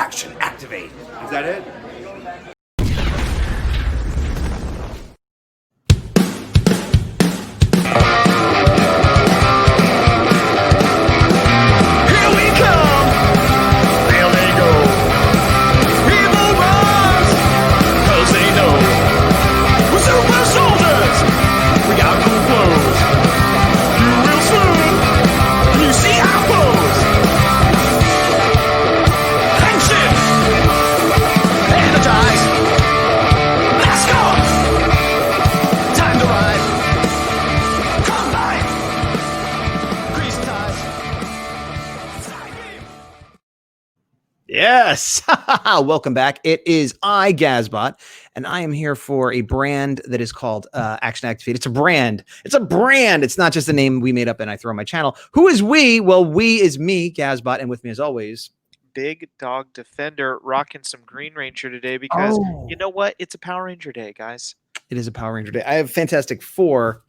Action activate. Is that it? Yes. Welcome back. It is I, Gazbot, and I am here for a brand that is called Action Activate. It's a brand. It's a brand. It's not just a name we made up and I throw on my channel. Who is we? Well, we is me, Gazbot, and with me as always, Big Dawg Defender, rocking some Green Ranger today because you know what? It's a Power Ranger day, guys. It is a Power Ranger day. I have Fantastic Four.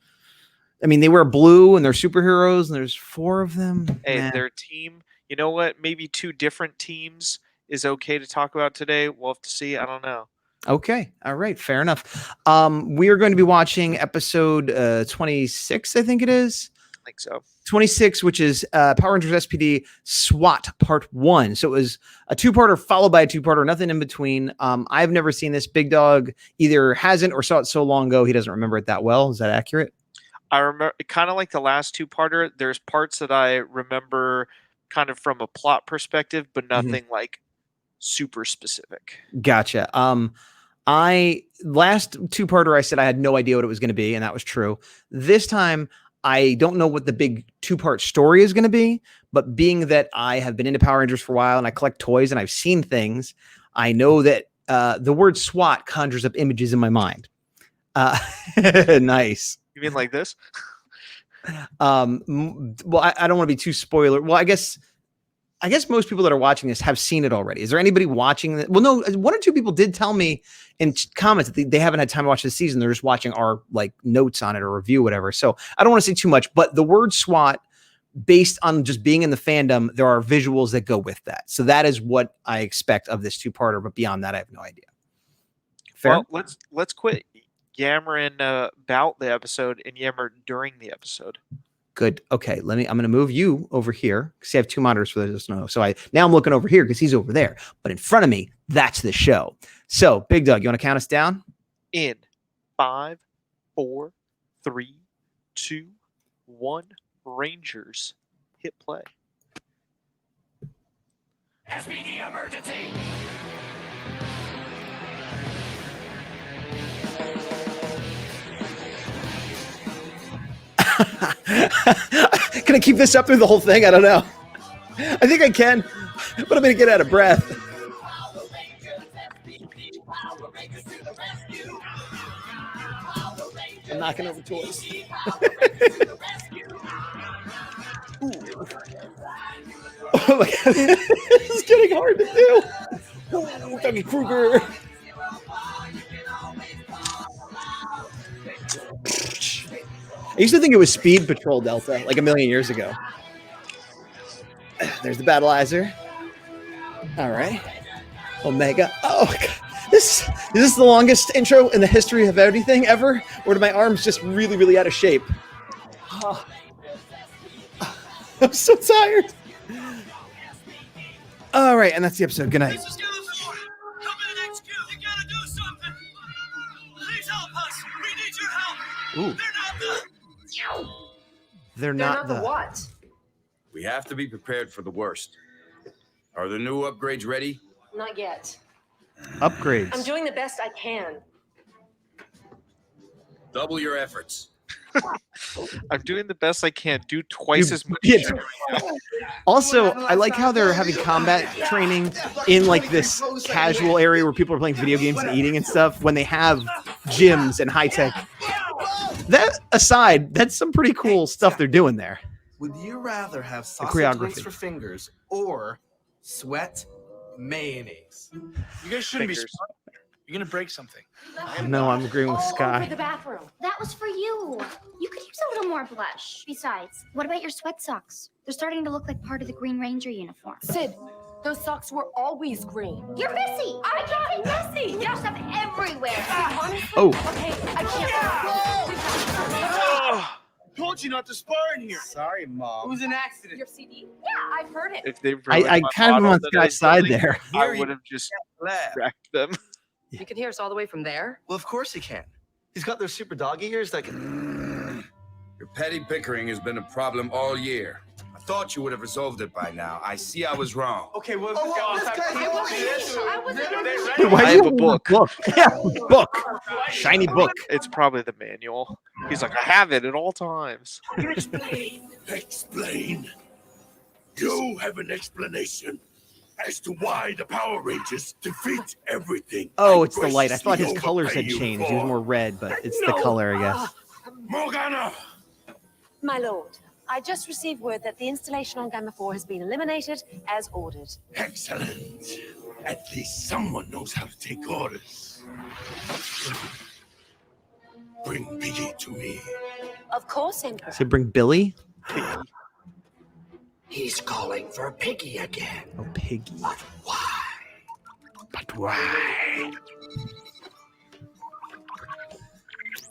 I mean, they wear blue and they're superheroes, and there's 4 of them. Hey, their team. You know what? Maybe 2 different teams is okay to talk about today. We'll have to see. I don't know. Okay. All right. Fair enough. We are going to be watching episode 26, I think it is. I think so. 26, which is Power Rangers S.P.D. SWAT Part 1. So it was a 2-parter followed by a 2-parter, nothing in between. I've never seen this. Big Dog either hasn't or saw it so long ago he doesn't remember it that well. Is that accurate? I remember kind of like the last 2-parter. There's parts that I remember kind of from a plot perspective, but nothing like super specific. Gotcha. I last 2-parter I said I had no idea what it was going to be, and that was true. This time I don't know what the big 2-part story is going to be, but being that I have been into Power Rangers for a while and I collect toys and I've seen things, I know that the word SWAT conjures up images in my mind. Nice. You mean like this? Well, I don't want to be too spoiler. Well, I guess most people that are watching this have seen it already. Is there anybody watching that? Well, no, 1 or 2 people did tell me in comments that they haven't had time to watch this season. They're just watching our like notes on it or review, whatever. So I don't want to say too much, but the word SWAT, based on just being in the fandom, there are visuals that go with that. So that is what I expect of this 2-parter. But beyond that, I have no idea. Fair? Well, let's quit yammering about the episode and yammer during the episode. Good. Okay. I'm going to move you over here because I have 2 monitors for those. No. So now I'm looking over here because he's over there, but in front of me, that's the show. So Big Dog, you want to count us down? In 5, 4, 3, 2, 1, Rangers, hit play. S.P.D. emergency. Can I keep this up through the whole thing? I don't know. I think I can, but I'm going to get out of breath. I'm knocking over toys. Oh my God. This is getting hard to do. Oh, Dougie Kruger. I used to think it was Speed Patrol Delta like a million years ago. There's the Battleizer. All right. Omega. Oh, God. Is this the longest intro in the history of anything ever? Or do my arms just really, really out of shape? Oh. I'm so tired. All right, and that's the episode. Good night. Ooh. They're not the what? We have to be prepared for the worst. Are the new upgrades ready? Not yet. Upgrades. I'm doing the best I can. Double your efforts. I'm doing the best I can. Do twice as much. Yeah. Also, I like how they're having combat training in like this casual area where people are playing video games and eating and stuff when they have gyms and high tech. That aside, that's some pretty cool stuff they're doing there. Would you rather have sausage choreography. links for fingers or sweat mayonnaise? You guys shouldn't be smart. You're gonna break something. No, I'm agreeing with All Sky. over the bathroom. That was for you. You could use a little more blush. Besides, what about your sweat socks? They're starting to look like part of the Green Ranger uniform. Sid, Those socks were always green. You're messy. I got messy. There's stuff everywhere. Honestly, Oh. okay, I can't. Told you not to spar in here. Sorry, It Mom. was an accident. Your CD? Yeah, I've heard it. If they I kind of am on Scott's side there. I would have just Laugh. wrecked them. You can hear us all the way from there. Well, of course he can. He's got those super dog ears that can... Your petty bickering has been a problem all year. I thought you would have resolved it by now. I see I was wrong. Okay, well, Oh, this guy's I over this. I wasn't They- Why I do you have a book. Yeah, book. Shiny book. It's probably the manual. He's like, I have it at all times. Explain. You have an explanation as to why the Power Rangers defeat everything. Oh, I it's the light. I thought his graciously colors had obey you changed. He was for. more red, but it's the color, I guess. Morgana! My lord, I just received word that the installation on Gamma 4 has been eliminated as ordered. Excellent. At least someone knows how to take orders. Bring Piggy to me. Of course, Emperor. So bring Billy. He's calling for Piggy again. Oh, Piggy. But why? But why?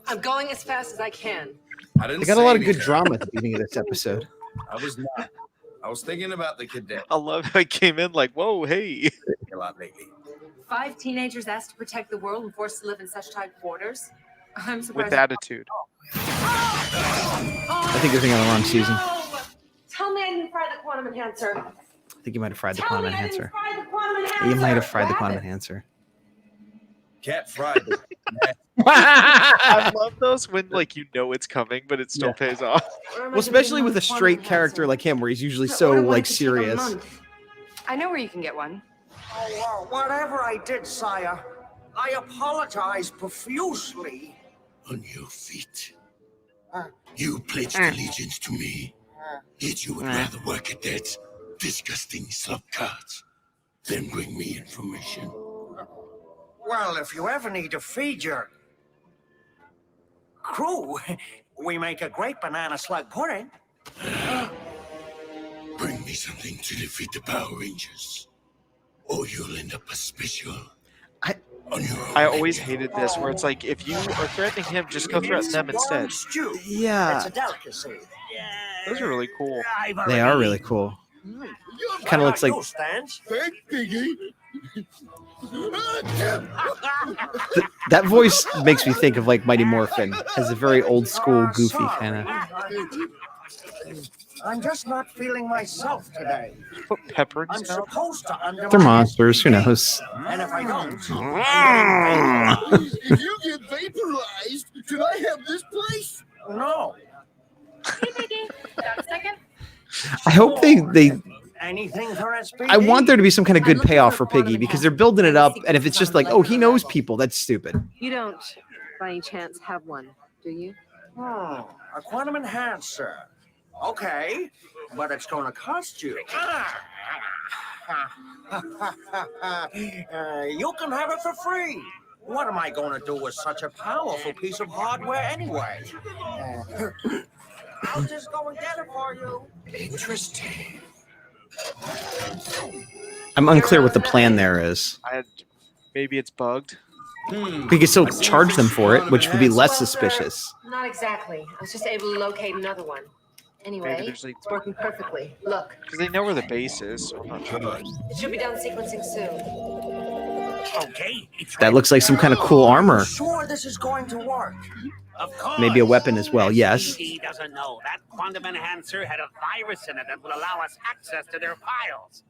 I'm going as fast as I can. I didn't They got a say lot of good anything. drama at the beginning of this episode. I was not. I was thinking about the cadet I love how he came in like, whoa, hey. a lot lately. 5 teenagers asked to protect the world and forced to live in such tight quarters. I'm surprised. With attitude. I think you're thinking of the wrong season. I Tell me I didn't fry the quantum enhancer. think you might have fried the Tell quantum me I didn't enhancer. fry the quantum enhancer. You might have fried the What quantum happened? enhancer. Cat fried. I love those when like you know it's coming, but it still pays off. Or am I Well, especially gonna with a get one straight quantum character enhancer? like him, where he's usually I so ordered one like to take a serious. month. I know where you can get one. Oh, whatever I did, sire, I apologize profusely. On your feet. You pledged allegiance to me. Yet you would rather work at that disgusting slop cart than bring me information. Well, if you ever need to feed your crew, we make a great banana slug pudding. Bring me something to defeat the Power Rangers, or you'll end up a special. On your own. I always hated this, where it's like, if you are threatening him, just go threaten them instead. Warm stew. Yeah. It's a delicacy. Those are really cool. They are really cool. Kind of looks like Thanks, Piggy. that voice makes me think of like Mighty Morphin. Has a very old school, goofy kind of. I'm just not feeling myself today. Put pepper in I'm his mouth. supposed to under They're my monsters. Who knows? And if I don't, If you get vaporized, can I have this place? no. Hey, Piggy. Got a second? I hope they. Anything for SPD? I want there to be some kind of good payoff for Piggy because they're building it up, and if it's just like, oh, he knows people, that's stupid. You don't, by any chance, have one, do you? A quantum enhancer. Okay, but it's going to cost you. You can have it for free. What am I going to do with such a powerful piece of hardware anyway? I'll just go and get it for you. Interesting. I'm unclear what the plan there is. Maybe it's bugged. We could still charge them for it, which would be less suspicious. Not exactly. I was just able to locate another one. Anyway, there's, like- it's working perfectly. Look, Because they know where the base is. So I'm not sure. it should be done sequencing soon. Okay. That looks like some kind of cool armor. Sure, this is going to work. Of course. Maybe a weapon as well, yes. SPD doesn't know that quantum enhancer had a virus in it that will allow us access to their files.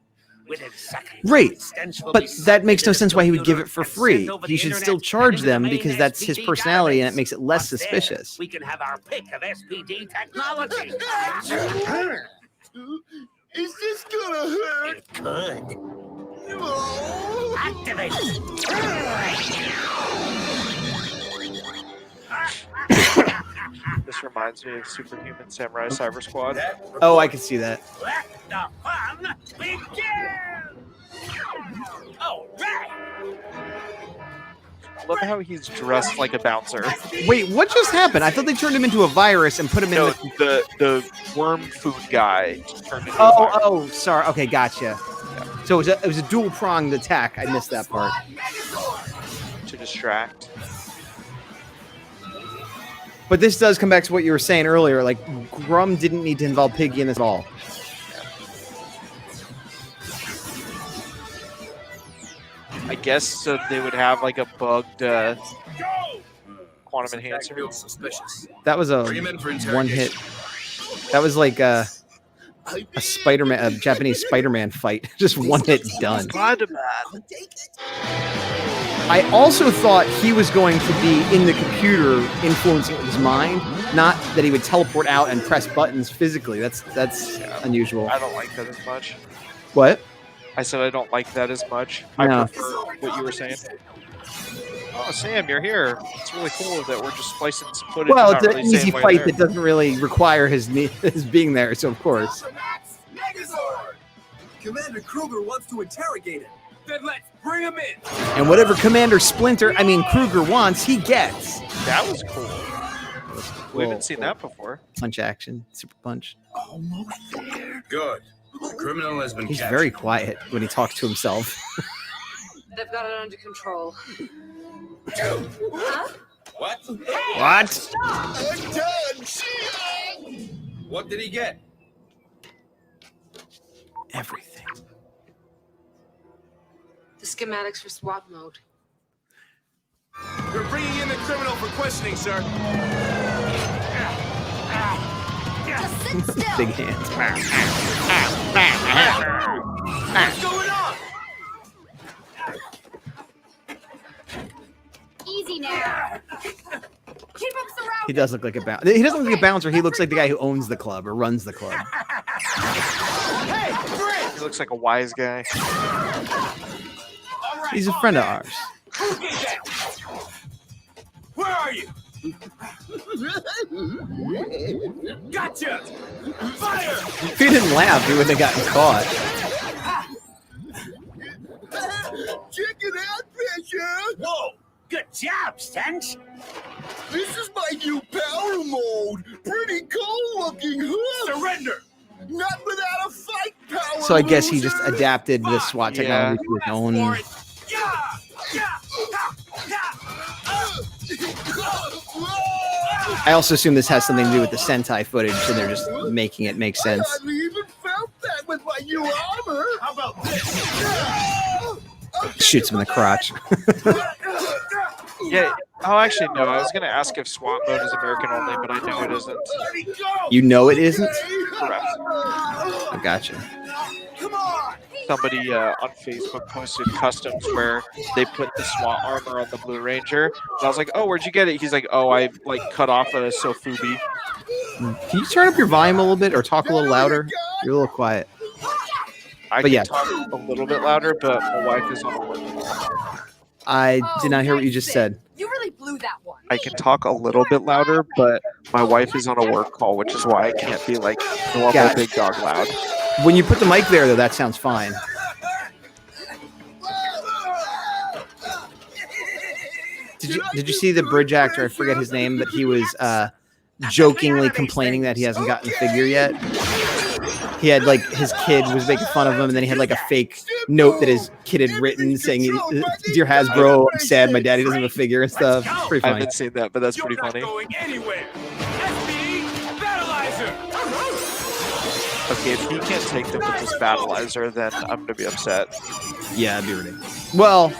Within seconds. Right, Stench will but be that makes no submitted sense to why a he would give it computer for and free. sent over He the should internet still and charge into the them main because that's his SPD personality and it database. makes it less Up there, suspicious. We can have our pick of SPD technology. Is this gonna hurt? It could. No. Activate. This reminds me of Superhuman Samurai Cyber Squad. Oh, I can see that. Let the fun begin. All right. I love how he's dressed like a bouncer. Wait, what just happened? I thought they turned him into a virus and put him in. No, The... the worm food guy just turned into a Oh, virus. oh, sorry. Okay, gotcha. So it was a dual pronged attack. I missed that part. To distract. But this does come back to what you were saying earlier. Like Grum didn't need to involve Piggy in this at all. I guess so they would have like a bugged quantum enhancer. Suspicious. That was a Bring him in for one hit. interrogation. That was like a Spider-Man, a Japanese Spider-Man fight. Just one hit done. Spider-Man. I also thought he was going to be in the computer influencing his mind, not that he would teleport out and press buttons physically. That's unusual. I don't like that as much. What? I said I don't like that as much. No. I prefer what you were saying. Oh, Sam, you're here. It's really cool that we're just splicing some footage. Well, and it's not an really saying easy why fight you're that there. doesn't really require his being there, so of course. Commander Kruger wants to interrogate him. Then let's bring him in. And whatever Commander Kruger wants, he gets. That was cool. We haven't seen that before. Punch action, super punch. Almost there. Good. The criminal has been He's captured. very quiet when he talks to himself. They've got it under control. What? What? I'm done. What did he get? Everything. The schematics for SWAT mode. We're bringing in the criminal for questioning, sir. Just sit still. Big hands. What's going on? Easy now. Keep up He surrounded. does look like a bouncer. He doesn't look like a bouncer. He looks like the guy who owns the club or runs the club. Hey, Brent! He looks like a wise guy. All right, He's a friend of ours. Who did that? Where are you? Gotcha! Fire! If he didn't laugh, he wouldn't have gotten caught. Check it out, Fisher. Whoa! Good job, Stench. This is my new power mode. Pretty cool looking, huh? Surrender! Not without a fight power. So I guess he just loser. adapted the SWAT technology to his own. For it. Yeah! Yeah! Ha! Yeah! I also assume this has something to do with the Sentai footage, so they're just making it make I sense. hardly even felt that with my new armor. How about this? Shoots him in the crotch. Yeah. Oh, actually, no. I was going to ask if SWAT mode is American only, but I know it isn't. You know it isn't? Correct. I gotcha. Come on! Somebody on Facebook posted customs where they put the SWAT armor on the Blue Ranger. And I was like, oh, where'd you get it? He's like, oh, I like cut off a Sofubi. Can you turn up your volume a little bit or talk a little louder? You're a little quiet. I But can yeah. talk a little bit louder, but my wife is on a work call. I did not hear what you just said. You really blew that one. I can talk a little bit louder, but my wife is on a work call, which is why I can't be like normal Got it. big dog loud. When you put the mic there, though, that sounds fine. Did you see the bridge actor? I forget his name, but he was jokingly complaining that he hasn't gotten the figure yet. He had like his kid was making fun of him, and then he had like a fake note that his kid had written saying, "Dear Hasbro, I'm sad my daddy doesn't have a figure and stuff." It's pretty I funny. haven't seen that, but that's You're pretty not funny. going anywhere! S.P.D. Battleizer! Okay, if he can't take them with this battleizer, then I'm gonna be upset. Yeah, it'd be ridiculous. Well,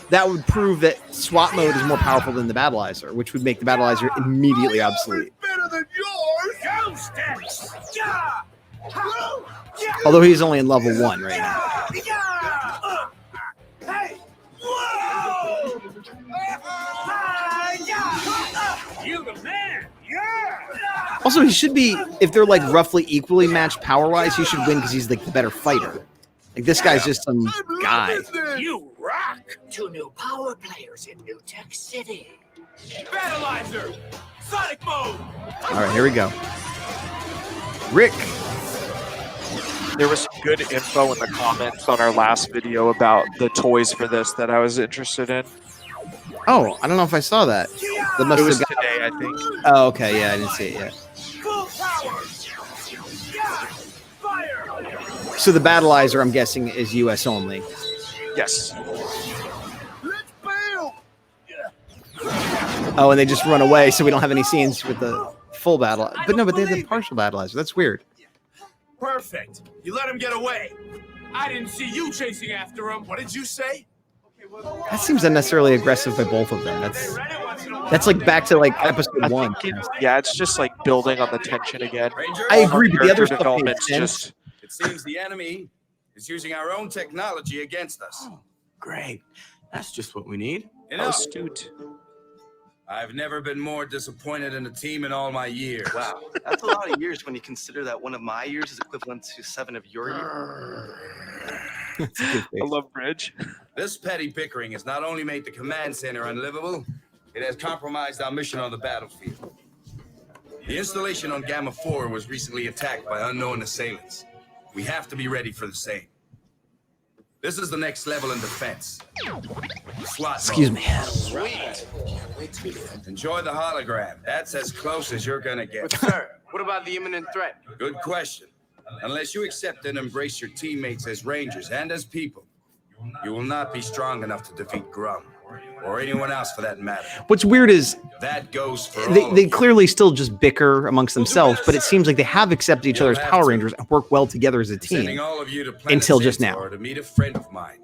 that would prove that SWAT mode is more powerful than the battleizer, which would make the battleizer immediately obsolete. Better than yours. Go, Stench! Yeah! Although he's only in level 1 right now. Hey! Whoa! You the man! Yeah! Also, he should be, if they're like roughly equally matched power-wise, he should win because he's like the better fighter. Like this guy's just some guy. You rock! 2 new power players in New Tech City. Battleizer! Sonic mode! All right, here we go. Rick. There was some good info in the comments on our last video about the toys for this that I was interested in. Oh, I don't know if I saw that. That must It was have got. today, I think. Oh, okay. Yeah, I didn't see it yet. Full power! Yeah! Fire! So the battleizer, I'm guessing, is U.S. only. Yes. Oh, and they just run away, so we don't have any scenes with the full battle. But no, but they have the partial battleizer. That's weird. Perfect. You let him get away. I didn't see you chasing after him. What did you say? That seems unnecessarily aggressive by both of them. That's like back to like episode 1. Yeah, it's just like building on the tension again. Rangers, I agree, but the other Character stuff development's makes sense. just it seems the enemy is using our own technology against us. Great. That's just what we need. Enough. astute. I've never been more disappointed in a team in all my years. Wow, that's a lot of years when you consider that one of my years is equivalent to 7 of your years. I love Bridge. This petty bickering has not only made the command center unlivable, it has compromised our mission on the battlefield. The installation on Gamma 4 was recently attacked by unknown assailants. We have to be ready for the same. This is the next level in defense. SWAT Excuse mode. me. Sweet. Enjoy the hologram. That's as close as you're gonna get. Sir, what about the imminent threat? Good question. Unless you accept and embrace your teammates as Rangers and as people, you will not be strong enough to defeat Grum, or anyone else for that matter. What's weird is That goes for all they of you. clearly still just bicker amongst themselves, but it seems like they have accepted each other as Power Rangers and work well together as a I'm sending team. all of you to Planet Until just now. Centaur to meet a friend of mine.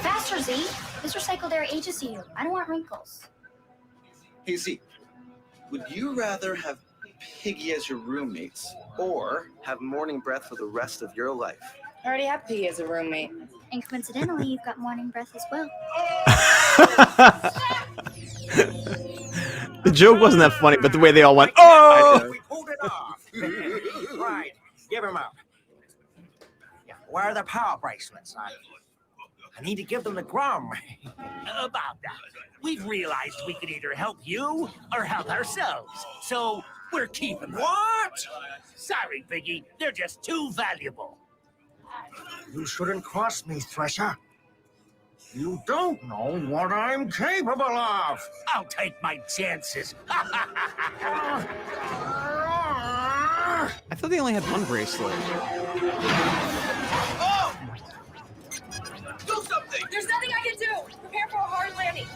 Faster, Z. This recycled air ages you. I don't want wrinkles. Hey, Z, would you rather have Piggy as your roommates or have morning breath for the rest of your life? I already have Piggy as a roommate. And coincidentally, you've got morning breath as well. The joke wasn't that funny, but the way they all went, oh! We pulled it off. Right. Give him up. Yeah, where are the power bracelets? I need to give them to Grum. About that, we've realized we could either help you or help ourselves. So we're keeping them. What? Sorry, Piggy. They're just too valuable. You shouldn't cross me, Thresher. You don't know what I'm capable of. I'll take my chances. I thought they only had one bracelet. Oh! Do something! There's nothing I can do. Prepare for a hard landing.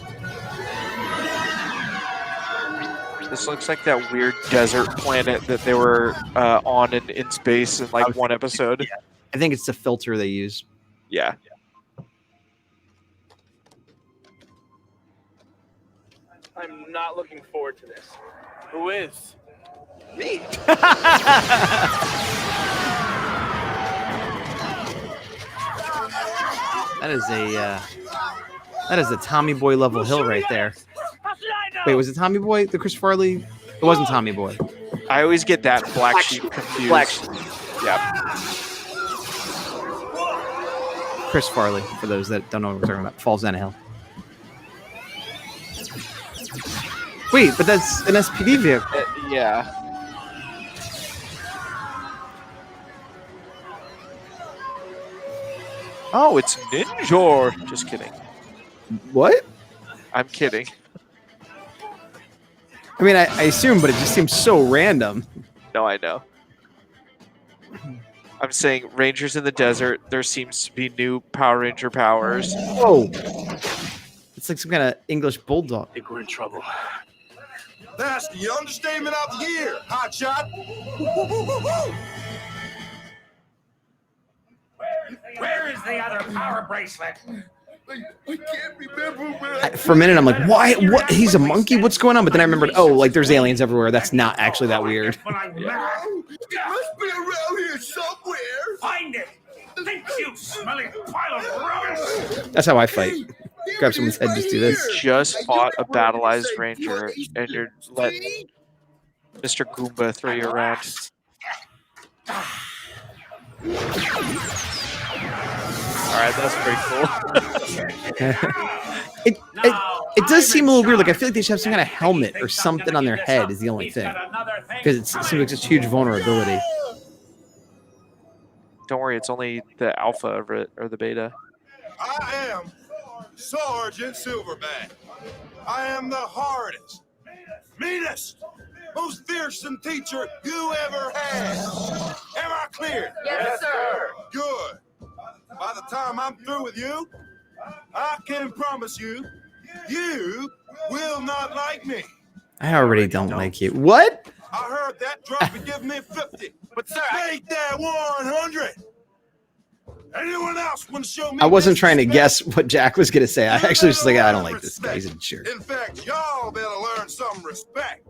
This looks like that weird desert planet that they were on in space in like one episode. I think it's the filter they use. Yeah. I'm not looking forward to this. Who is? Me. That is a Tommy Boy level hill right there. Wait, was it Tommy Boy? The Chris Farley? It wasn't Tommy Boy. I always get that Black Sheep confused. Black Sheep. Yeah. Chris Farley, for those that don't know what we're talking about, falls down a hill. Wait, but that's an SPD vehicle. Yeah. Oh, it's Ninja. Just kidding. What? I'm kidding. I mean, I assume, but it just seems so random. No, I know. I'm saying Rangers in the desert. There seems to be new Power Ranger powers. Whoa. It's like some kind of English bulldog. I think we're in trouble. That's the understatement of the year, hotshot. Where is the other power bracelet? I can't remember where For a minute, I'm like, why? What? He's a monkey? What's going on? But then I remembered, oh, like there's aliens everywhere. That's not actually that weird. But I'm It must be around here somewhere. Find it. Think you smelly pile of rubbish. That's how I fight. Grab someone's head, just do this. Just fought a battleized Ranger, and you're letting Mr. Goomba throw you around. All right, that's pretty cool. It does seem a little weird. Like I feel like they should have some kind of helmet or something on their head is the only thing. Because it seems like just huge vulnerability. Don't worry, it's only the alpha of it or the beta. I am Sergeant Silverback. I am the hardest, meanest, most fearsome teacher you ever had. Am I clear? Yes, sir. Good. By the time I'm through with you, I can promise you, you will not like me. I already don't like you. What? I heard that drop would give me 50. But sir, make that 100. Anyone else want to show me? I wasn't trying to guess what Jack was gonna say. I actually was like, I don't like this guy. He's a jerk. In fact, y'all better learn some respect.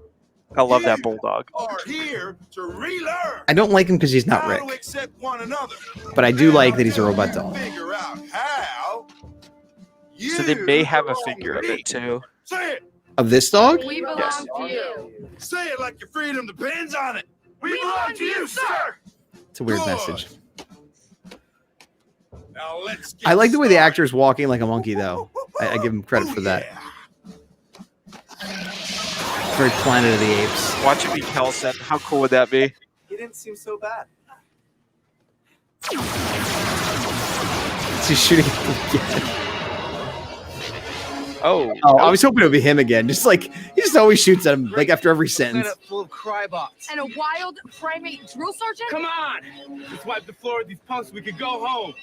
I love that bulldog. Are here to relearn. I don't like him because he's not Rick, how to accept one another. but I do like that he's a robot dog. Figure out how. So they may have a figure of it too. Say it. Of this dog? We belong to you. Say it like your freedom depends on it. We belong to you, sir. It's a weird Good. message. Now let's get I like the way the started. actor's walking like a monkey, though. I give him credit for that. Very Planet of the Apes. Watch it be Kelson. How cool would that be? He didn't seem so bad. Is he shooting again? Oh, I was hoping it would be him again. Just like he just always shoots at him, like after every sentence. Full of crybots. And a wild primate drill sergeant? Come on! Let's wipe the floor with these punks so we can go home.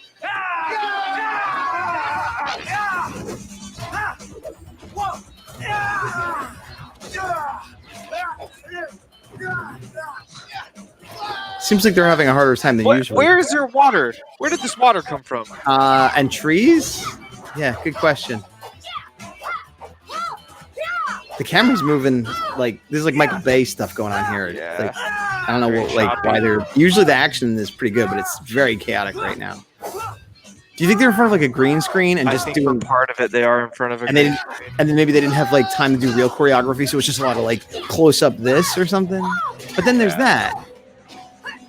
Seems like they're having a harder time than usual. Where is there water? Where did this water come from? And trees? Yeah, good question. The camera's moving like there's like Michael Bay stuff going on here. Yeah. Like, I don't know Very what, like choppy. why they're usually the action is pretty good, but it's very chaotic right now. Do you think they're in front of like a green screen and I just think doing for part of it they are in front of a and they green didn't, screen. and then maybe they didn't have like time to do real choreography, so it's just a lot of like close up this or something. But then there's that.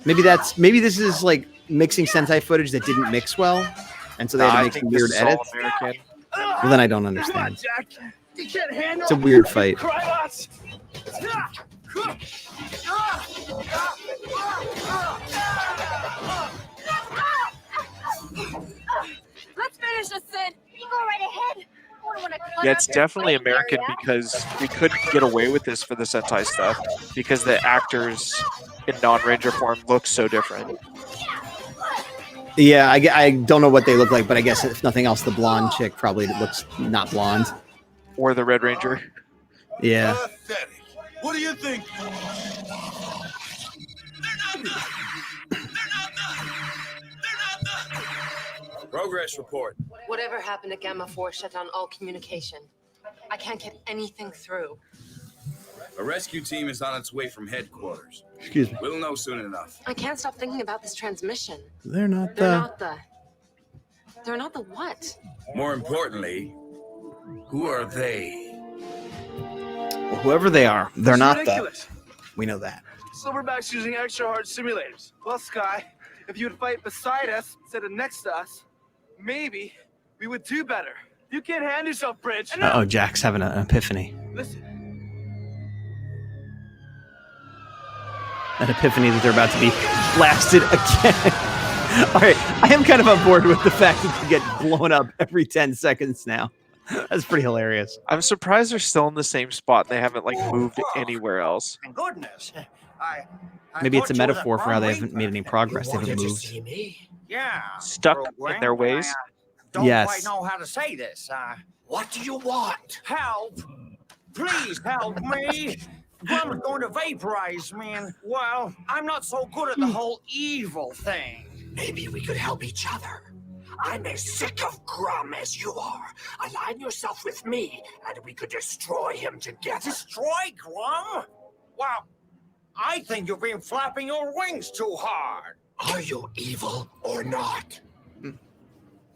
Maybe this is like mixing Sentai footage that didn't mix well, and so they had I to make think some this weird is all edits. American. Well, then I don't understand. Jack. You can't handle It's a weird fight. crybots. Let's finish this then. You go right ahead. I wouldn't wanna clutter Yeah, up it's your definitely fight American area. because we couldn't get away with this for the Sentai stuff because the actors in non-Ranger form look so different. Yeah, I don't know what they look like, but I guess if nothing else, the blonde chick probably looks not blonde. Or the Red Ranger. Yeah. Pathetic. What do you think? Progress report. Whatever happened to Gamma 4 shut down all communication. I can't get anything through. A rescue team is on its way from headquarters. Excuse me. We'll know soon enough. I can't stop thinking about this transmission. They're not They're the. not the... They're not the what? More importantly, who are they? Well, whoever they are, they're not the. Ridiculous. We know that. Silverback's using extra hard simulators. Well, Sky, if you'd fight beside us instead of next to us, maybe we would do better. You can't hand yourself, Bridge. Oh, Jack's having an epiphany. Listen. An epiphany that they're about to be blasted again. All right, I am kind of on board with the fact that they get blown up every 10 seconds now. That's pretty hilarious. I'm surprised they're still in the same spot. They haven't like moved anywhere else. Thank goodness. I Maybe it's a thought you were metaphor the for how wrong they way haven't for made any everything. progress. They Wanted haven't to moved. see me? Yeah. Stuck for a in their while, ways. don't Yes. quite know how to say this. What do you want? Help! Please help me! Grum's going to vaporize me, and, well, I'm not so good at the whole evil thing. Maybe we could help each other. I'm as sick of Grum as you are. Align yourself with me, and we could destroy him together. Destroy Grum? Well, I think you've been flapping your wings too hard. Are you evil or not?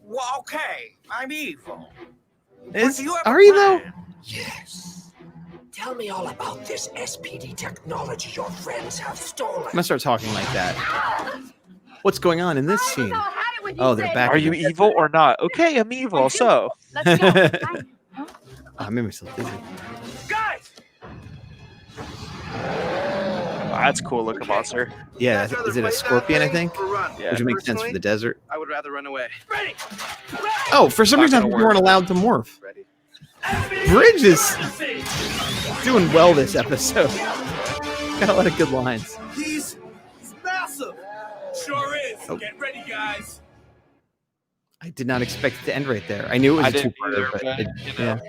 Well, okay, I'm evil. Is, Do you have a are you though? plan? Yes. Tell me all about this SPD technology your friends have stolen. I'm gonna start talking like that. What's going on in this scene? Oh, they're back. Are you evil or not? Okay, I'm evil. So Let's go. I made myself dizzy. Guys! that's a cool looking monster. Yeah, is it a scorpion? I think, Yeah. which would make sense for the desert. I would rather run away. Ready! Oh, for some Not reason I gonna thought we work. weren't allowed to morph. Ready? Bridge is doing well this episode. got a lot of good lines. He's massive. Sure is. Oh. Get ready, guys. I did not expect it to end right there. I knew it was I a didn't two-parter, either, but but, it, you know. yeah.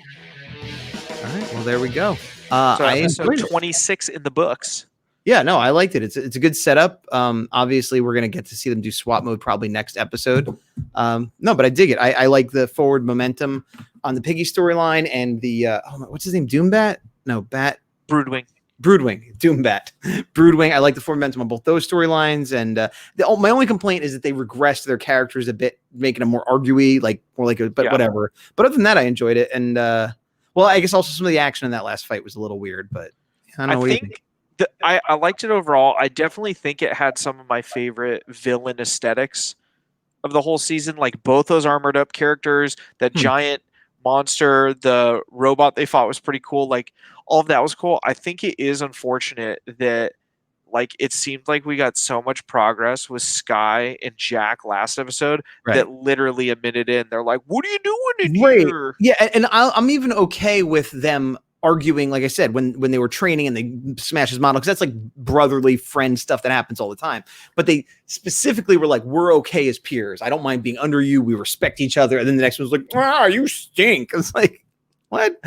All right, well there we go. So I episode enjoyed it. 26 in the books. Yeah, no, I liked it. It's a good setup. Obviously, we're gonna get to see them do SWAT mode probably next episode. No, but I dig it. I like the forward momentum on the Piggy storyline and the what's his name? Doombat? No, Broodwing. Doombat, Broodwing. I like the forward momentum on both those storylines. And my only complaint is that they regressed their characters a bit, making them more arguey, like more like but Yeah. whatever. But other than that, I enjoyed it. And well, I guess also some of the action in that last fight was a little weird, but I don't know. I What do you think I liked it overall. I definitely think it had some of my favorite villain aesthetics of the whole season. Like both those armored up characters, that giant monster, the robot they fought was pretty cool. Like all of that was cool. I think it is unfortunate that like it seemed like we got so much progress with Sky and Jack last episode that literally a minute in they're like, "What are you doing in here?" Yeah, and I'm even okay with them arguing, like I said, when they were training and they smash his model, because that's like brotherly friend stuff that happens all the time. But they specifically were like, we're okay as peers. I don't mind being under you. We respect each other. And then the next one was like, you stink. It's like, what?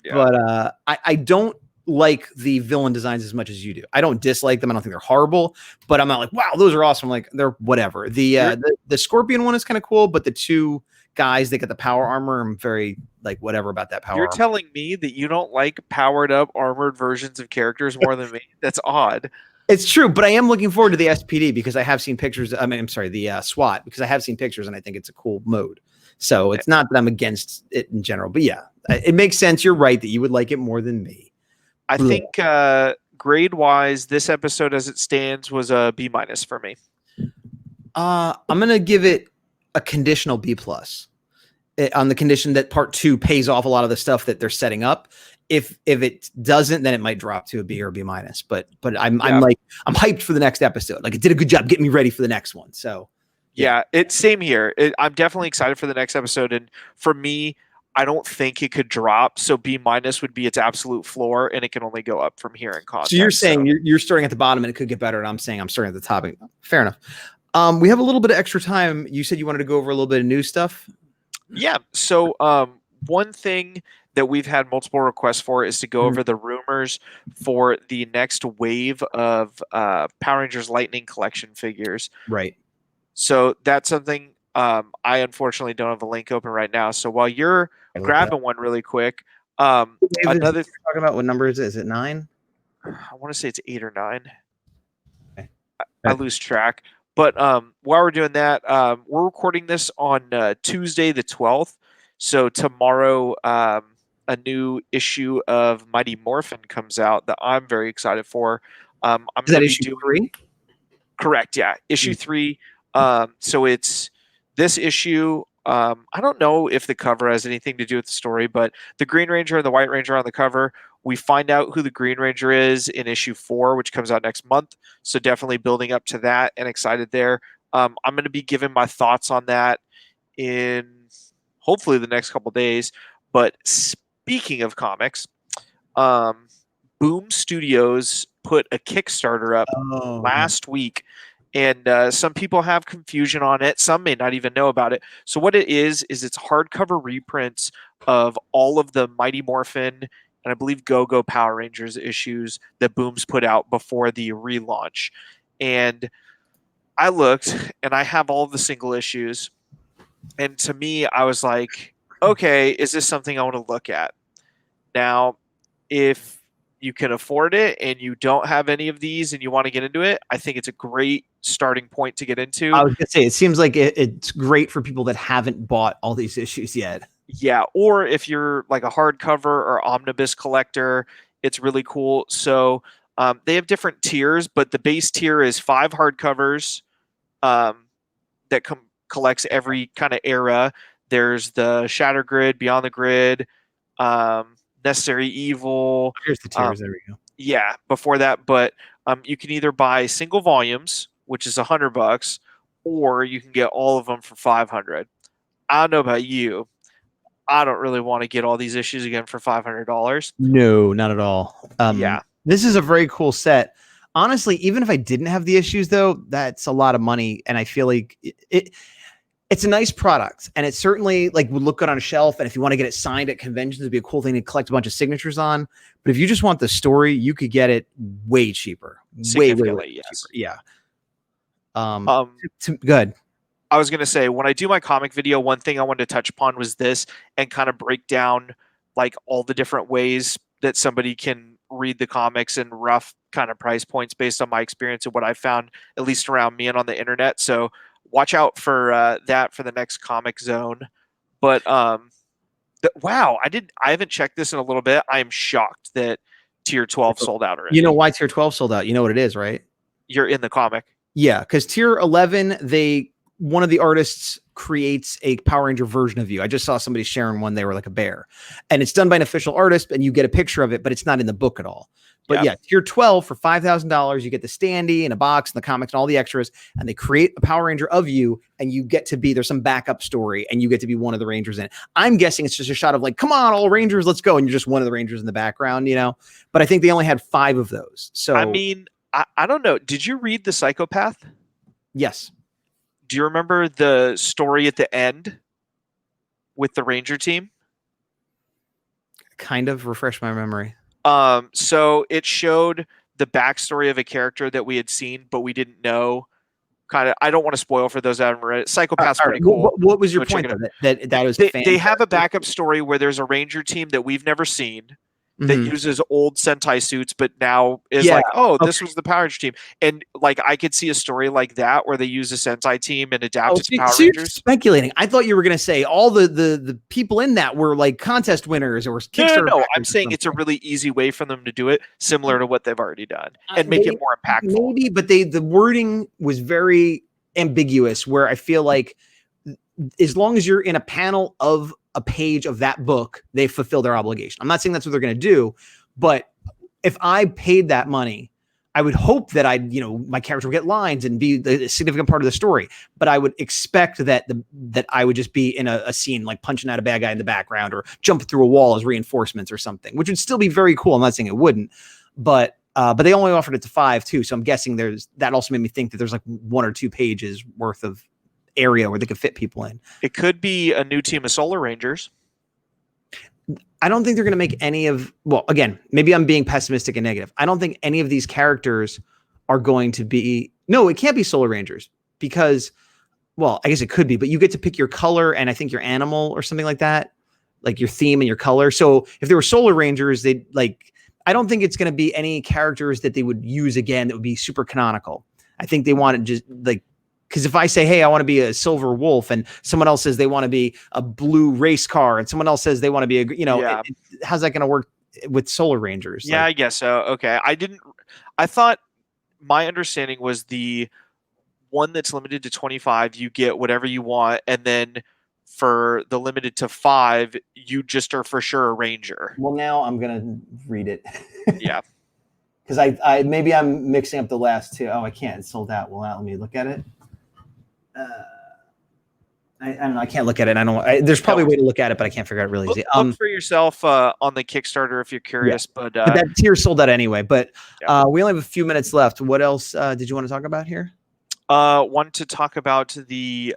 Yeah. But I don't like the villain designs as much as you do. I don't dislike them. I don't think they're horrible, but I'm not like, wow, those are awesome. Like they're whatever. The Scorpion one is kind of cool, but the two guys that get the power armor, I'm very like whatever about that power. You're armor. telling me that you don't like powered up armored versions of characters more than me? That's odd. It's true, but I am looking forward to the SPD because I have seen pictures. I mean, I'm sorry, the SWAT, because I have seen pictures and I think it's a cool mode. So it's not that I'm against it in general, but yeah, it makes sense. You're right that you would like it more than me. I think grade wise, this episode as it stands was a B- for me. I'm gonna give it a conditional B+ on the condition that part 2 pays off a lot of the stuff that they're setting up. If it doesn't, then it might drop to a B or B-. But I'm hyped for the next episode. Like it did a good job getting me ready for the next one. So yeah, it's same here. I'm definitely excited for the next episode, and for me, I don't think it could drop. So B- would be its absolute floor, and it can only go up from here in context. So you're saying you're starting at the bottom and it could get better, and I'm saying I'm starting at the top. Fair enough. We have a little bit of extra time. You said you wanted to go over a little bit of new stuff. Yeah. So one thing that we've had multiple requests for is to go over the rumors for the next wave of Power Rangers Lightning Collection figures. Right. So that's something I unfortunately don't have a link open right now. So while you're grabbing one really quick, another talking about what number is it? Is it 9? I want to say it's 8 or 9. Okay. I lose track. But while we're doing that, we're recording this on Tuesday the 12th. So tomorrow, a new issue of Mighty Morphin comes out that I'm very excited for. Is that issue 3? Correct, yeah. Issue 3. So it's this issue. I don't know if the cover has anything to do with the story, but the Green Ranger and the White Ranger on the cover. We find out who the Green Ranger is in issue 4, which comes out next month. So definitely building up to that and excited there. I'm going to be giving my thoughts on that in hopefully the next couple days. But speaking of comics, Boom Studios put a Kickstarter up last week. And some people have confusion on it. Some may not even know about it. So what it is it's hardcover reprints of all of the Mighty Morphin and I believe Go-Go Power Rangers issues that Boom's put out before the relaunch. And I looked, and I have all of the single issues. And to me, I was like, okay, is this something I want to look at? Now, if you can afford it and you don't have any of these and you want to get into it, I think it's a great starting point to get into. I was going to say, it seems like it's great for people that haven't bought all these issues yet. Yeah, or if you're like a hardcover or omnibus collector, it's really cool. So they have different tiers, but the base tier is 5 hardcovers that collects every kind of era. There's the Shatter Grid, Beyond the Grid, Necessary Evil. Here's the tiers. There we go. Yeah, before that, but you can either buy single volumes, which is $100, or you can get all of them for $500. I don't know about you. I don't really want to get all these issues again for $500. No, not at all. Yeah. This is a very cool set. Honestly, even if I didn't have the issues, though, that's a lot of money, and I feel like it's a nice product, and it certainly like would look good on a shelf. And if you want to get it signed at conventions, it'd be a cool thing to collect a bunch of signatures on. But if you just want the story, you could get it way cheaper. Way Significantly, cheaper. yes. Yeah. Good. I was gonna say, when I do my comic video, one thing I wanted to touch upon was this, and kind of break down like all the different ways that somebody can read the comics and rough kind of price points based on my experience and what I found, at least around me and on the internet. So watch out for that for the next Comic Zone. But wow, I haven't checked this in a little bit. I am shocked that tier 12 sold out already. You know why tier 12 sold out? You know what it is, right? You're in the comic. Yeah, because tier 11, one of the artists creates a Power Ranger version of you. I just saw somebody sharing one. They were like a bear, and it's done by an official artist, and you get a picture of it, but it's not in the book at all. But yeah, tier 12 for $5,000, you get the standee and a box and the comics and all the extras, and they create a Power Ranger of you, and you get to be, there's some backup story, and you get to be one of the Rangers in it. I'm guessing it's just a shot of like, come on, all Rangers, let's go, and you're just one of the Rangers in the background, you know? But I think they only had 5 of those. So I mean, I don't know. Did you read The Psychopath? Yes. Do you remember the story at the end with the Ranger team? Kind of refresh my memory. So it showed the backstory of a character that we had seen, but we didn't know. Kind of, I don't want to spoil for those that haven't read it. Psychopath's pretty cool. What was your point? That was they have a backup story where there's a Ranger team that we've never seen that uses old Sentai suits, but now is like, oh, this was the Power Ranger team. And like, I could see a story like that where they use a Sentai team and adapt it to Power You're Rangers. speculating. I thought you were going to say all the people in that were like contest winners or Kickstarter. No. I'm saying it's a really easy way for them to do it, similar to what they've already done, and make it more impactful. Maybe, but the wording was very ambiguous, where I feel like as long as you're in a panel of a page of that book, they fulfill their obligation. I'm not saying that's what they're going to do, but if I paid that money, I would hope that my character would get lines and be a significant part of the story. But I would expect that that I would just be in a scene like punching out a bad guy in the background or jumping through a wall as reinforcements or something, which would still be very cool. I'm not saying it wouldn't, but they only offered it to 5 too. So I'm guessing that also made me think that there's like 1 or 2 pages worth of area where they could fit people in. It could be a new team of Solar Rangers. I don't think they're going to make any of, well, again, maybe I'm being pessimistic and negative. I don't think any of these characters are going to be, no, it can't be Solar Rangers because, well, I guess it could be, but you get to pick your color and I think your animal or something like that, like your theme and your color. So if they were Solar Rangers, I don't think it's going to be any characters that they would use again that would be super canonical. I think they want to just like, because if I say, hey, I want to be a silver wolf, and someone else says they want to be a blue race car, and someone else says they want to be how's that going to work with Solar Rangers? Yeah, I guess so. Okay. I thought my understanding was the one that's limited to 25, you get whatever you want. And then for the limited to 5, you just are for sure a Ranger. Well, now I'm going to read it. Yeah. Because I maybe I'm mixing up the last 2. Oh, I can't. It's sold out. Well, now let me look at it. I don't know. I can't look at it. There's probably a way to look at it, but I can't figure out really easy. Look for yourself on the Kickstarter if you're curious. Yeah. But that tier sold out anyway. But we only have a few minutes left. What else did you want to talk about here? Want to talk about the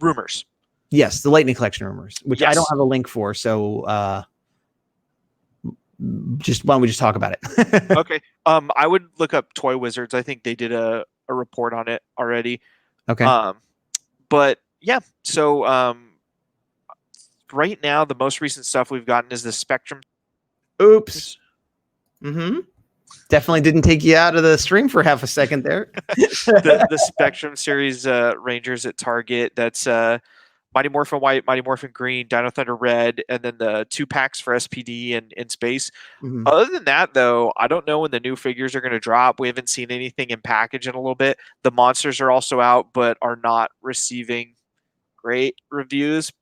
rumors. Yes, the Lightning Collection rumors, which Yes. I don't have a link for. So why don't we just talk about it? Okay. I would look up Toy Wizards. I think they did a report on it already. Okay. But yeah, so right now the most recent stuff we've gotten is the Spectrum. Oops. Mm-hmm. Definitely didn't take you out of the stream for half a second there. the Spectrum series Rangers at Target. That's Mighty Morphin White, Mighty Morphin Green, Dino Thunder Red, and then the 2 packs for SPD and in space. Mm-hmm. Other than that, though, I don't know when the new figures are going to drop. We haven't seen anything in package in a little bit. The monsters are also out, but are not receiving great reviews.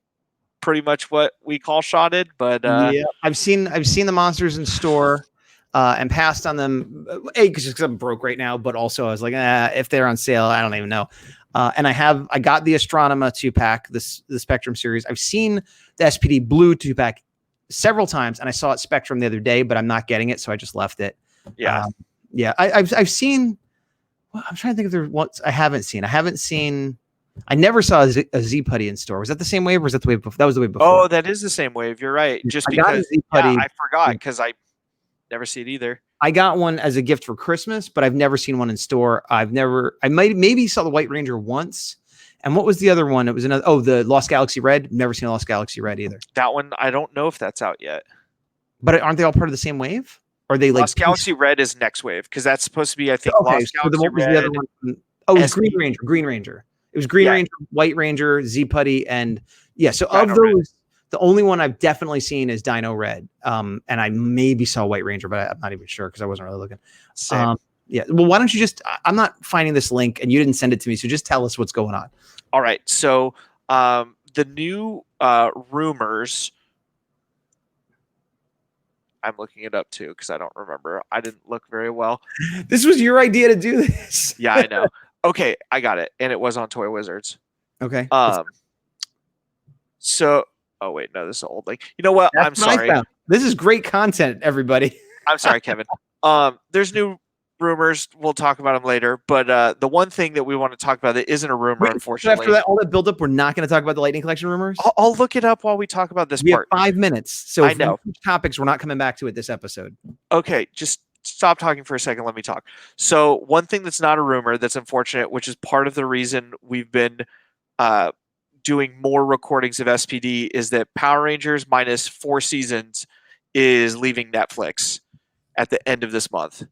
Pretty much what we call shotted, but yeah, I've seen the monsters in store and passed on them. Because I'm broke right now, but also I was like, if they're on sale, I don't even know. And I got the Astronema 2-pack, the Spectrum series. I've seen the SPD Blue 2-pack several times, and I saw it Spectrum the other day, but I'm not getting it, so I just left it. Yeah. Yeah. I've seen. Well, I'm trying to think if there's what I haven't seen. I never saw a Z Putty in store. Was that the same wave, or was that the wave before? That was the wave before. Oh, that is the same wave. You're right. Just I got a because Z Putty. I forgot because I never see it either. I got one as a gift for Christmas, but I've never seen one in store. I maybe saw the White Ranger once. And what was the other one? It was another. Oh, the Lost Galaxy Red. Never seen a Lost Galaxy Red either. That one, I don't know if that's out yet. But aren't they all part of the same wave? Or are they like Lost Galaxy Red is next wave because that's supposed to be, I think, okay, Lost so Galaxy what was Red. the other one? Oh, it was SP. Green Ranger. It was Green Ranger, White Ranger, Z Putty, and so Dino of those, Red. the only one I've definitely seen is Dino Red. And I maybe saw White Ranger, but I'm not even sure because I wasn't really looking. Same. Yeah. Well, why don't you just? I'm not finding this link, and you didn't send it to me, so just tell us what's going on. All right. So the new rumors. I'm looking it up too because I don't remember. I didn't look very well. This was your idea to do this. Yeah, I know. Okay, I got it, and it was on Toy Wizards. Okay. So, oh wait, no, this is old. Like, you know what? I'm sorry. This is great content, everybody. I'm sorry, Kevin. There's new rumors. We'll talk about them later. But the one thing that we want to talk about that isn't a rumor, unfortunately. After that, all that build-up, we're not going to talk about the Lightning Collection rumors. I'll look it up while we talk about this We part. have 5 minutes, so I know topics. We're not coming back to it this episode. Okay, just stop talking for a second. Let me talk. So one thing that's not a rumor that's unfortunate, which is part of the reason we've been doing more recordings of SPD, is that Power Rangers minus 4 seasons is leaving Netflix at the end of this month,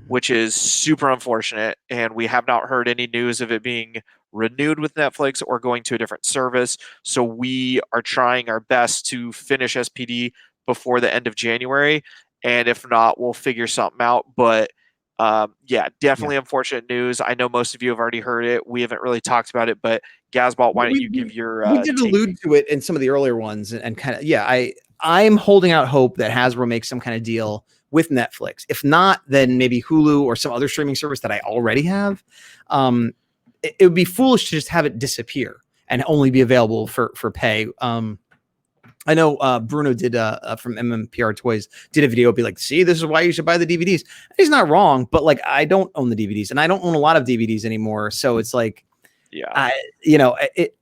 which is super unfortunate. And we have not heard any news of it being renewed with Netflix or going to a different service. So we are trying our best to finish SPD before the end of January. And if not, we'll figure something out. But definitely unfortunate news. I know most of you have already heard it. We haven't really talked about it, but Gazbot, why don't you give your we did allude to it in some of the earlier ones and kind of I'm holding out hope that Hasbro makes some kind of deal with Netflix. If not, then maybe Hulu or some other streaming service that I already have. It would be foolish to just have it disappear and only be available for pay. I know Bruno did from MMPR Toys did a video be like, see, this is why you should buy the DVDs. He's not wrong, but like I don't own the DVDs and I don't own a lot of DVDs anymore. So it's like,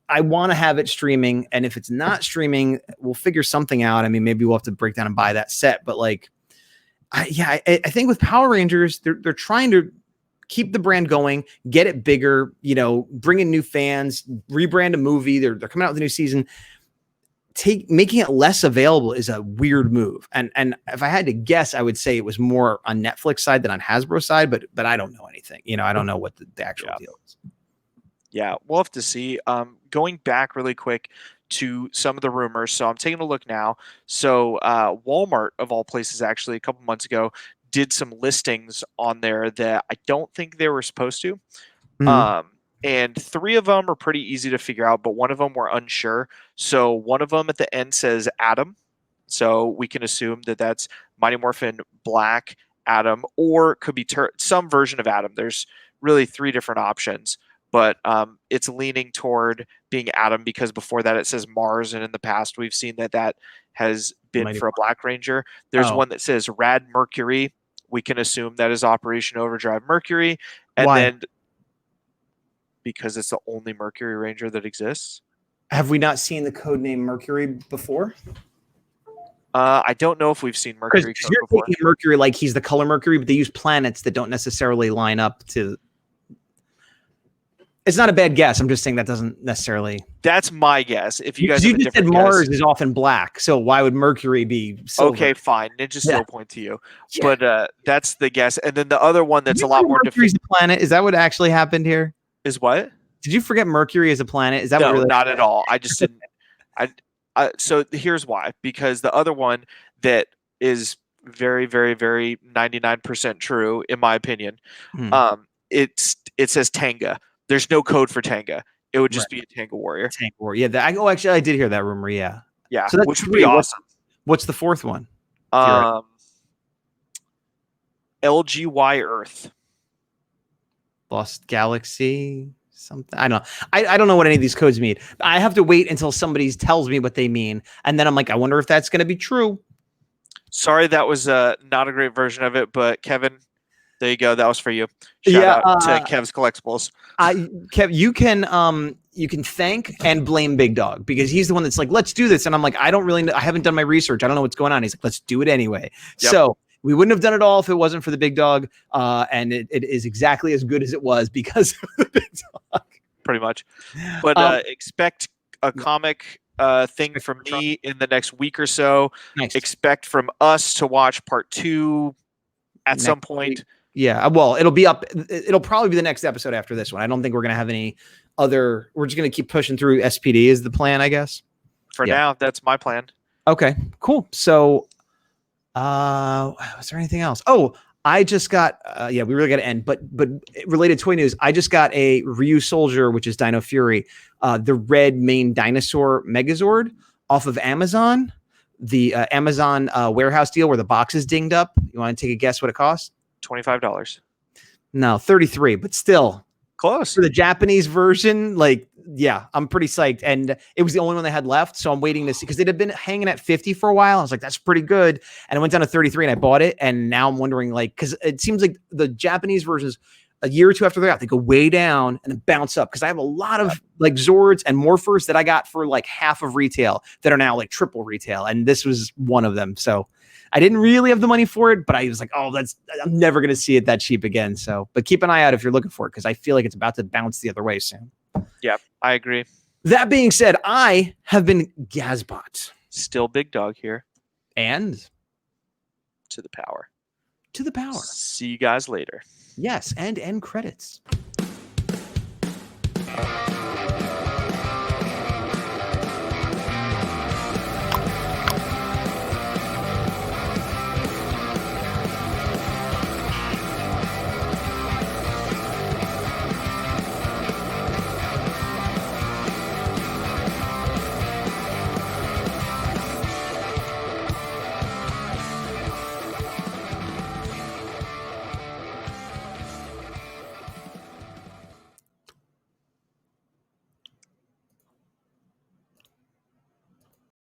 I want to have it streaming. And if it's not streaming, we'll figure something out. I mean, maybe we'll have to break down and buy that set. But like, I think with Power Rangers, they're trying to keep the brand going, get it bigger, bring in new fans, rebrand a movie. They're coming out with a new season. Making it less available is a weird move. And if I had to guess, I would say it was more on Netflix side than on Hasbro side, but I don't know anything. I don't know what the actual deal is. Yeah, we'll have to see. Going back really quick to some of the rumors. So I'm taking a look now. So Walmart, of all places, actually a couple months ago, did some listings on there that I don't think they were supposed to. Mm-hmm. And 3 of them are pretty easy to figure out, but one of them we're unsure. So one of them at the end says Adam. So we can assume that that's Mighty Morphin Black Adam, or it could be some version of Adam. There's really 3 different options, but it's leaning toward being Adam because before that it says Mars. And in the past, we've seen that has been for a Black Ranger. There's one that says Rad Mercury. We can assume that is Operation Overdrive Mercury. And then because it's the only Mercury Ranger that exists. Have we not seen the code name Mercury before? I don't know if we've seen Mercury Because you're before. taking Mercury like he's the color Mercury, but they use planets that don't necessarily line up to. It's not a bad guess. I'm just saying that doesn't necessarily. That's my guess. If you guys you have a just said different Mars guess. is often black, so why would Mercury be silver? Okay, fine. Ninja still point to you, but that's the guess. And then the other one that's a lot more Mercury's a planet. Is that what actually happened here? Is what? Did you forget Mercury as a planet? Is that no, what really not at all. I just didn't. So here's why. Because the other one that is very, very, very 99% true, in my opinion, it says Tanga. There's no code for Tanga. It would just be a Tanga Warrior. Tanga Warrior. Yeah. Actually, I did hear that rumor. Yeah. Yeah. So that's which would be awesome. What's the 4th one? LGY Earth. Lost Galaxy. Something I don't know. I don't know what any of these codes mean. I have to wait until somebody tells me what they mean, and then I'm like, I wonder if that's going to be true. Sorry, that was not a great version of it, but Kevin, there you go. That was for you. Shout out to Kev's Collectibles. Kev, you can thank and blame Big Dog because he's the one that's like, let's do this. And I'm like, I don't really know. I haven't done my research. I don't know what's going on. He's like, let's do it anyway. Yep. So we wouldn't have done it all if it wasn't for the Big Dog. And it is exactly as good as it was because of the Big Dog. Pretty much. But expect a comic thing from me in the next week or so. Nice. Expect from us to watch part 2 at some point. Yeah, well, it'll be up. It'll probably be the next episode after this one. I don't think we're going to have any other. We're just going to keep pushing through. SPD is the plan, I guess. For now, that's my plan. Okay, cool. So, was there anything else? Oh, I just got. We really got to end. But related toy news, I just got a Ryu Soldier, which is Dino Fury, the red main dinosaur Megazord off of Amazon. The Amazon warehouse deal where the box is dinged up. You want to take a guess what it costs? $25. No, 33, but still close for the Japanese version. Like, yeah, I'm pretty psyched. And it was the only one they had left. So I'm waiting to see because they'd have been hanging at 50 for a while. I was like, that's pretty good. And it went down to 33 and I bought it. And now I'm wondering, like, because it seems like the Japanese versions a year or two after they're out, they go way down and then bounce up. Because I have a lot of like Zords and Morphers that I got for like half of retail that are now like triple retail. And this was one of them. So I didn't really have the money for it, but I was like, oh, I'm never going to see it that cheap again. So, but keep an eye out if you're looking for it because I feel like it's about to bounce the other way soon. Yeah, I agree. That being said, I have been Gazbot. Still Big Dog here. And to the power. To the power. See you guys later. Yes, and end credits.